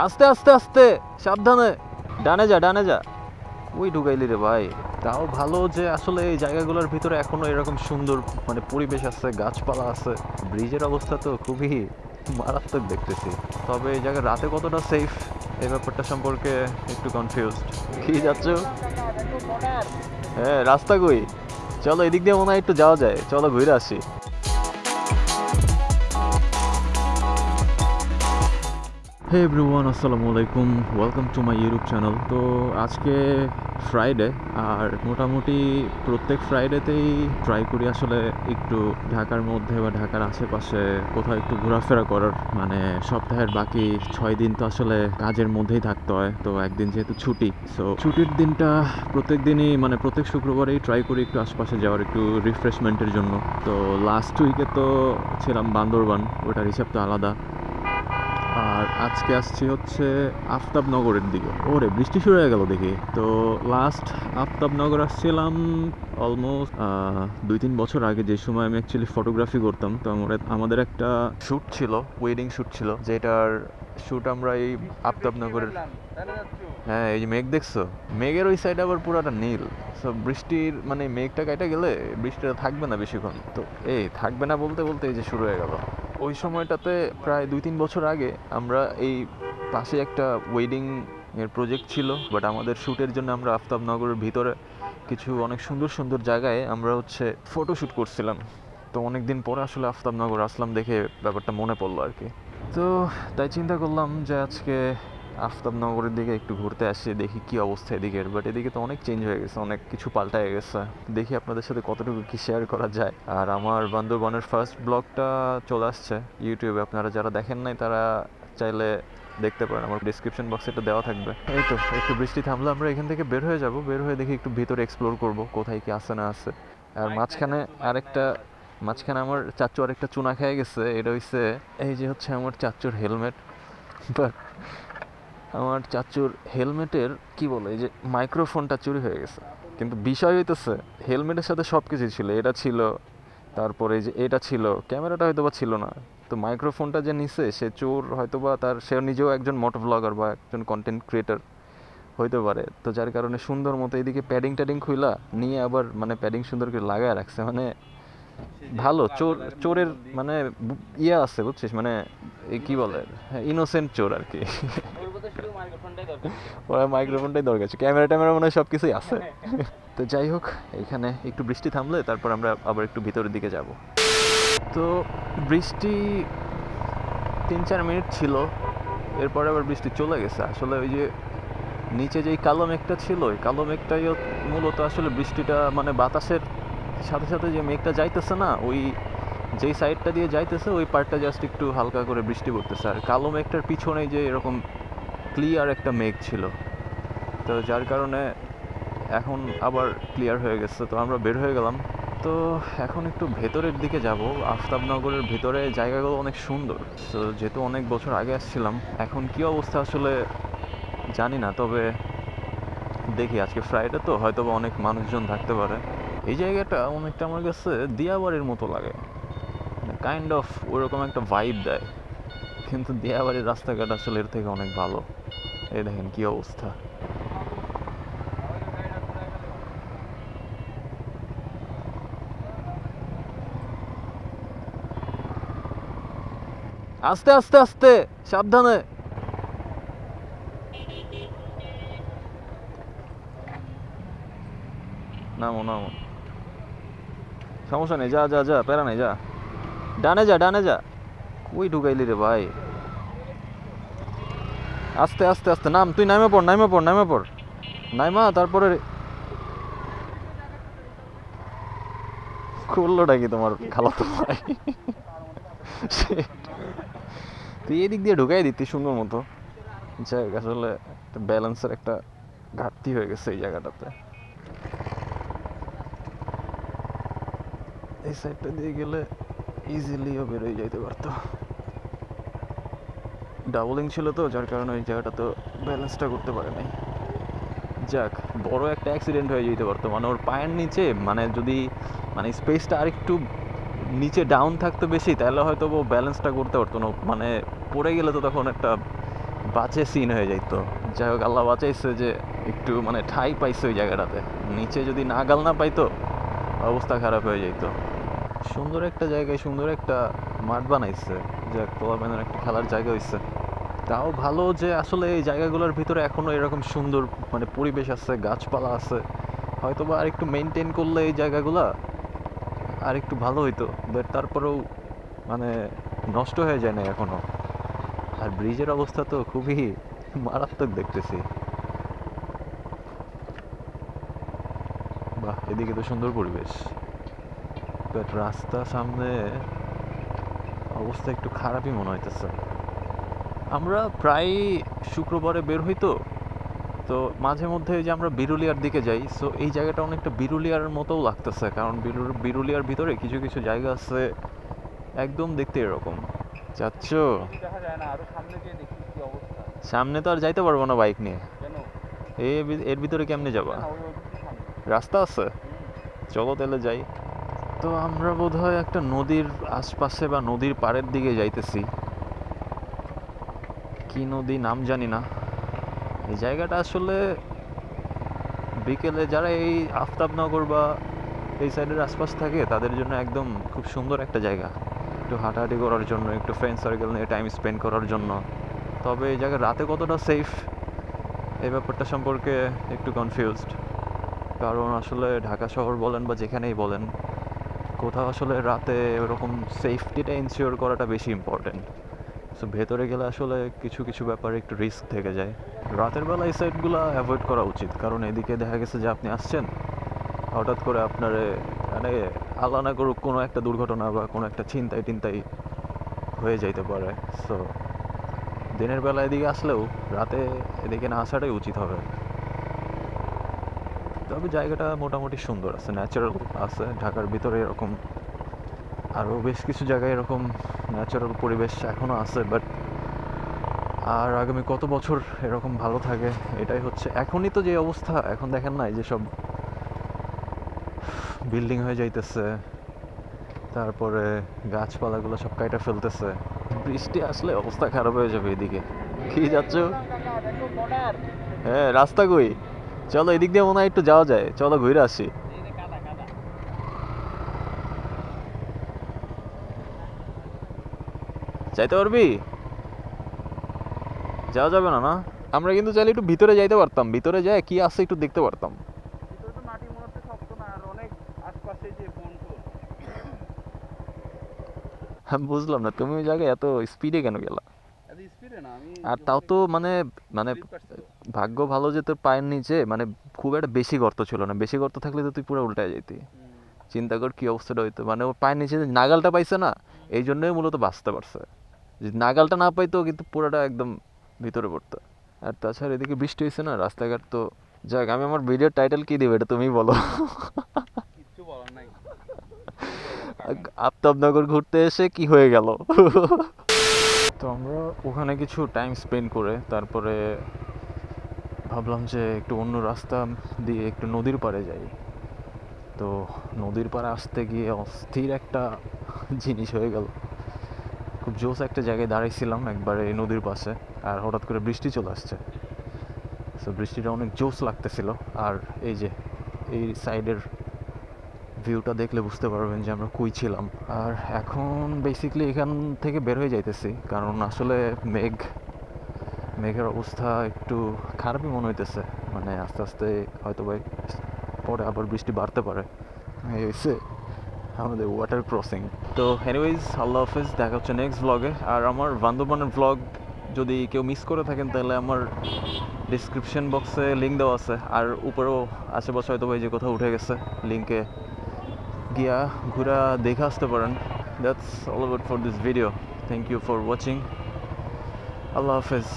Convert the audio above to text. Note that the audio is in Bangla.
আস্তে আস্তে আস্তে, সাবধানে। ডানে যা, ডানে যা। ওই ঢুকাইলি রে ভাই। তাও ভালো যে আসলে এই জায়গাগুলোর ভিতরে এখনো এরকম সুন্দর মানে পরিবেশ আছে, গাছপালা আছে। ব্রিজের অবস্থা তো খুবই মারাত্মক দেখতেছি। তবে এই জায়গা রাতে কতটা সেফ এই ব্যাপারটা সম্পর্কে একটু কনফিউজড। কি যাচ্ছ? হ্যাঁ, রাস্তা কই? চলো এদিক দিয়ে মনে হয় একটু যাওয়া যায়, চলো ঘুরে আসি। হে এভরিওয়ান, আসসালামু আলাইকুম, welcome to my YouTube channel. তো আজকে ফ্রাইডে, আর মোটামুটি প্রত্যেক ফ্রাইডেতেই ট্রাই করি আসলে একটু ঢাকার মধ্যে বা ঢাকার আশেপাশে কোথাও একটু ঘোরাফেরা করার। মানে সপ্তাহের বাকি 6 দিন তো আসলে কাজের মধ্যেই থাকতে হয়, তো একদিন যেহেতু ছুটি, সো ছুটির দিনটা প্রত্যেক দিনই মানে প্রত্যেক শুক্রবারেই ট্রাই করি একটু আশপাশে যাওয়ার, একটু রিফ্রেশমেন্টের জন্য। তো লাস্ট উইকে তো ছিলাম বান্দরবান, ওটার হিসাব তো আলাদা। আর আজকে আসছি হচ্ছে আফতাবনগরের দিকে। ওরে বৃষ্টি শুরু হয়ে গেল দেখি। তো লাস্ট আফতাবনগর আসছিলাম অলমোস্ট 2-3 বছর আগে, যে সময় আমি অ্যাকচুয়ালি ফটোগ্রাফি করতাম। তো আমাদের একটা শ্যুট ছিল, ওয়েডিং শ্যুট ছিল, যেটার শ্যুট আমরা এই আফতাবনগরের। হ্যাঁ, এই যে মেঘ দেখছো, মেঘের ওই সাইড আবার পুরাটা নীল। সো বৃষ্টির মানে মেঘটা কেটে গেলে বৃষ্টিটা থাকবে না বেশিক্ষণ। তো এই থাকবে না বলতে বলতে এই যে শুরু হয়ে গেল। ওই সময়টাতে প্রায় 2-3 বছর আগে আমরা এই পাশে একটা ওয়েডিং এর প্রজেক্ট ছিল, বাট আমাদের শ্যুটের জন্য আমরা আফতাবনগরের ভিতরে কিছু অনেক সুন্দর সুন্দর জায়গায় আমরা হচ্ছে ফটোশ্যুট করছিলাম। তো অনেক দিন পরে আসলে আফতাবনগর আসলাম দেখে ব্যাপারটা মনে পড়লো আর কি। তো তাই চিন্তা করলাম যে আজকে আফতাবনগরের দিকে একটু ঘুরতে আসি, দেখি কি অবস্থা এদিকের। বাট এদিকে তো অনেক চেঞ্জ হয়ে গেছে, অনেক কিছু পাল্টায় গেছে। দেখি আপনাদের সাথে কতটুকু কি শেয়ার করা যায়। আর আমার বান্দরবানের ফার্স্ট ব্লগটা চলে আসছে ইউটিউবে, আপনারা যারা দেখেন নাই তারা চাইলে দেখতে পারেন, আমার ডিসক্রিপশন বক্সে এটা দেওয়া থাকবে। এই তো একটু বৃষ্টি থামলে আমরা এখান থেকে বের হয়ে যাব, বের হয়ে দেখি একটু ভিতরে এক্সপ্লোর করব কোথায় কি আছে না আছে। আর মাঝখানে আমার চাচ্চু আরেকটা চুনা খেয়ে গেছে, এটা হইছে এই যে হচ্ছে আমার চাচ্চুর হেলমেট। বাট আমার চাচ্চুর হেলমেটের কি বলে, এই যে মাইক্রোফোনটা চুরি হয়ে গেছে। কিন্তু বিষয় হইতেছে হেলমেটের সাথে সব কিছুই ছিল, এটা ছিল, তারপরে যে এটা ছিল, ক্যামেরাটা হয়তো বা ছিল না। তো মাইক্রোফোনটা যে নিছে সে চোর হয়তো বা, তার সে নিজেও একজন মোটো ব্লগার বা একজন কন্টেন্ট ক্রিয়েটার হইতে পারে। তো যার কারণে সুন্দর মতো এদিকে প্যাডিং ট্যাডিং খুইলা নিয়ে আবার মানে প্যাডিং সুন্দর করে লাগায় রাখছে। মানে ভালো চোরের মানে ইয়ে আছে বুঝছিস, মানে কি বলে, ইনোসেন্ট চোর আর কি। ওরা মাইক্রোফোনটাই দরকার আছে, ক্যামেরা ট্যামেরা মনে হয় সব কিছুই আছে। তো যাই হোক, এখানে একটু বৃষ্টি থামলে তারপর আমরা আবার একটু ভিতরের দিকে যাব। তো বৃষ্টি 3-4 মিনিট ছিল, এরপরে আবার বৃষ্টি চলে গেছে। আসলে ওই যে নিচে যেই কালো মেঘটা ছিল, ওই কালো মেঘটাই মূলত আসলে বৃষ্টিটা মানে বাতাসের সাথে সাথে যে মেঘটা যাইতেছে না, ওই যেই সাইডটা দিয়ে যাইতেছে ওই পার্টটা জাস্ট একটু হালকা করে বৃষ্টি পড়তেছে। আর কালো মেঘটার পিছনে যে এরকম ক্লিয়ার একটা মেঘ ছিল, তো যার কারণে এখন আবার ক্লিয়ার হয়ে গেছে। তো আমরা বের হয়ে গেলাম। তো এখন একটু ভেতরের দিকে যাব। আফতাবনগরের ভেতরে জায়গাগুলো অনেক সুন্দর। তো যেহেতু অনেক বছর আগে আসছিলাম, এখন কি অবস্থা আসলে জানি না। তবে দেখি, আজকে ফ্রাইডে তো হয়তো বা অনেক মানুষজন থাকতে পারে। এই জায়গাটা অনেকটা আমার কাছে দিয়াবাড়ির মতো লাগে, কাইন্ড অফ ওরকম একটা ভাইব দেয়। কিন্তু দিয়াবাড়ির রাস্তাঘাট আসলে এর থেকে অনেক ভালো। এই দেখেন কি অবস্থা। আস্তে আস্তে আস্তে, সাবধানে। নামো নামো, সমস্যা নেই, যা যা যা, প্যারা নেই, যা। ডানে যা, ডানে যা। কই ঢুকাইলি রে ভাই? আস্তে আস্তে আস্তে নাম, তুই নামে পড়, নামে পড়, নামে পড়, নাইমা তারপরে। করলোটা কি তোমার খালাতো ভাই? তুই এদিক দিয়ে ঢুকাই দিতি সুন্দর মতো। যাই হোক, আসলে ব্যালেন্সের একটা ঘাটতি হয়ে গেছে এই জায়গাটাতে। এই সাইডটা দিয়ে গেলে ইজিলিও বেরোয় যাইতে পারতো। ডাবলিং ছিল তো, যার কারণে ওই জায়গাটা তো ব্যালেন্সটা করতে পারে নাই। যাক, বড় একটা অ্যাক্সিডেন্ট হয়ে যেতে পারতো। মানে ওর পায়ের নিচে মানে যদি মানে স্পেসটা আরেকটু নিচে ডাউন থাকতো বেশি, তাহলে হয়তো ও ব্যালেন্সটা করতে পারতো না। মানে পড়ে গেলে তো তখন একটা বাজে সিন হয়ে যাইতো। যাই হোক, আল্লাহ বাঁচাইছে যে একটু মানে ঠাই পাইছে ওই জায়গাটাতে। নিচে যদি নাগাল না পাইতো অবস্থা খারাপ হয়ে যাইতো। সুন্দর একটা জায়গায় সুন্দর একটা মাঠ বানাইছে, যে পোলাপানের একটা খেলার জায়গা হইছে। তাও ভালো যে আসলে এই জায়গাগুলোর ভিতরে এখনো এরকম সুন্দর মানে পরিবেশ আছে, গাছপালা আছে। হয়তো বা আর একটু মেনটেন করলে এই জায়গাগুলা আর একটু ভালো হইতো, বাট তারপরেও মানে নষ্ট হয়ে যায় না এখনো। আর ব্রিজের অবস্থা তো খুবই মারাত্মক দেখতেছি। বাহ, এদিকে তো সুন্দর পরিবেশ, বাট রাস্তা সামনে অবস্থা একটু খারাপই মনে হইতেছে। আমরা প্রায় শুক্রবারে বের হইতো, তো মাঝে মধ্যে যে আমরা বিরুলিয়ার দিকে যাই, সো এই জায়গাটা অনেকটা বিরুলিয়ার মতোও লাগতেছে, কারণ বিরুলিয়ার ভিতরে কিছু কিছু জায়গা আছে একদম দেখতে এরকম। চাচ্ছ দেখা যায় না, আরো সামনে গিয়ে দেখি কি অবস্থা। সামনে তো আর যাইতে পারবো না বাইক নিয়ে। কেন? এর ভিতরে কেমনে যাবা? না, ওই সামনে রাস্তা আছে, চলো তাহলে যাই। তো আমরা বোধহয় একটা নদীর আশপাশে বা নদীর পাড়ের দিকে যাইতেছি। কি নদী নাম জানি না। এই জায়গাটা আসলে বিকেলে যারা এই আফতাবনগর বা এই সাইডের আশপাশ থাকে তাদের জন্য একদম খুব সুন্দর একটা জায়গা, একটু হাঁটাহাঁটি করার জন্য, একটু ফ্রেন্ড সার্কেল নিয়ে টাইম স্পেন্ড করার জন্য। তবে এই জায়গায় রাতে কতটা সেফ এই ব্যাপারটা সম্পর্কে একটু কনফিউজড, কারণ আসলে ঢাকা শহর বলেন বা যেখানেই বলেন, কোথাও আসলে রাতে ওরকম সেফটিটা ইনশিওর করাটা বেশি ইম্পর্টেন্ট। সো ভেতরে গেলে আসলে কিছু কিছু ব্যাপারে একটু রিস্ক থেকে যায়। রাতের বেলা এই সাইডগুলো অ্যাভয়েড করা উচিত, কারণ এদিকে দেখা গেছে যে আপনি আসছেন, হঠাৎ করে আপনার মানে আল্লাহ না করুক কোনো একটা দুর্ঘটনা বা কোনো একটা ছিনতাই টিনতাই হয়ে যাইতে পারে। সো দিনের বেলা এদিকে আসলেও রাতে এদিকে না আসাটাই উচিত হবে। তবে জায়গাটা মোটামুটি সুন্দর আছে, ন্যাচারাল আছে। ঢাকার ভিতরে এরকম আরও বেশ কিছু জায়গায় এরকম ন্যাচারাল পরিবেশ এখনও আছে, বাট আর আগামী কত বছর এরকম ভালো থাকে এটাই হচ্ছে। এখনই তো যে অবস্থা, এখন দেখেন না এই যে সব বিল্ডিং হয়ে যাইতেছে, তারপরে গাছপালাগুলো সব কাইটা ফেলতেছে। বৃষ্টি আসলে অবস্থা খারাপ হয়ে যাবে এদিকে। কি যাচ্ছ? হ্যাঁ, রাস্তা কই? চলো এদিক দিয়ে মনে হয় একটু যাওয়া যায়, চলো ঘুরে আসি। যাইতে পারবি? যাওয়া যাবে না না? আমরা কিন্তু চাইলে একটু ভিতরে যাইতে পারতাম, ভিতরে যায় কি আছে একটু দেখতে পারতাম। ভিতরে তো মাটি মনে হচ্ছে শক্ত না, আর অনেক আশপাশে যে বন টন। আমি বুঝলাম না তুমি ওই জায়গায় এত স্পিডে কেন গেলা? এত স্পিডে না আমি, আর তাও তো মানে মানে ভাগ্য ভালো যে তোর পায়ের নিচে মানে খুব একটা বেশি গর্ত ছিল না, বেশি গর্ত থাকলে তো তুই পুরো উল্টায় যেতি। চিন্তা কর কি অবস্থাটা হইতো, মানে ওর পায়ের নিচে যে নাগালটা পাইছে না, এই জন্যই মূলত বাঁচতে পারছে। যদি নাগালটা না পাইতো কিন্তু পুরোটা একদম ভিতরে পড়তো। আর তাছাড়া এদিকে বৃষ্টি হয়েছে না, রাস্তাঘাট তো যাক। আমি আমার ভিডিওর টাইটেল কি দিবে এটা তুমিই বলো। কিচ্ছু বলার নাই। আফতাবনগর ঘুরতে এসে কি হয়ে গেল। তো আমরা ওখানে কিছু টাইম স্পেন্ড করে তারপরে ভাবলাম যে একটু অন্য রাস্তা দিয়ে একটু নদীর পাড়ে যাই। তো নদীর পাড়ে আসতে গিয়ে অস্থির একটা জিনিস হয়ে গেল। খুব জোস একটা জায়গায় দাঁড়াইছিলাম একবারে এই নদীর পাশে, আর হঠাৎ করে বৃষ্টি চলে আসছে। সো বৃষ্টিটা অনেক জোস লাগতেছিল। আর এই যে এই সাইডের ভিউটা দেখলে বুঝতে পারবেন যে আমরা কই ছিলাম। আর এখন বেসিক্যালি এখান থেকে বের হয়ে যাইতেছি, কারণ আসলে মেঘের অবস্থা একটু খারাপই মনে হইতেছে। মানে আস্তে আস্তে হয়তো বা পরে আবার বৃষ্টি বাড়তে পারে। এই হচ্ছে আমাদের ওয়াটার ক্রসিং। তো এনিওয়েজ, আল্লাহ হাফেজ, দেখা হচ্ছে নেক্সট ব্লগে। আর আমার বান্দরবানের ব্লগ যদি কেউ মিস করে থাকেন তাহলে আমার ডিসক্রিপশন বক্সে লিঙ্ক দেওয়া আছে, আর উপরেও আশেপাশে হয়তো এই যে কোথাও উঠে গেছে, লিঙ্কে গিয়া ঘুরা দেখে আসতে পারেন। That's all about for this video. Thank you for watching. আল্লাহ হাফেজ।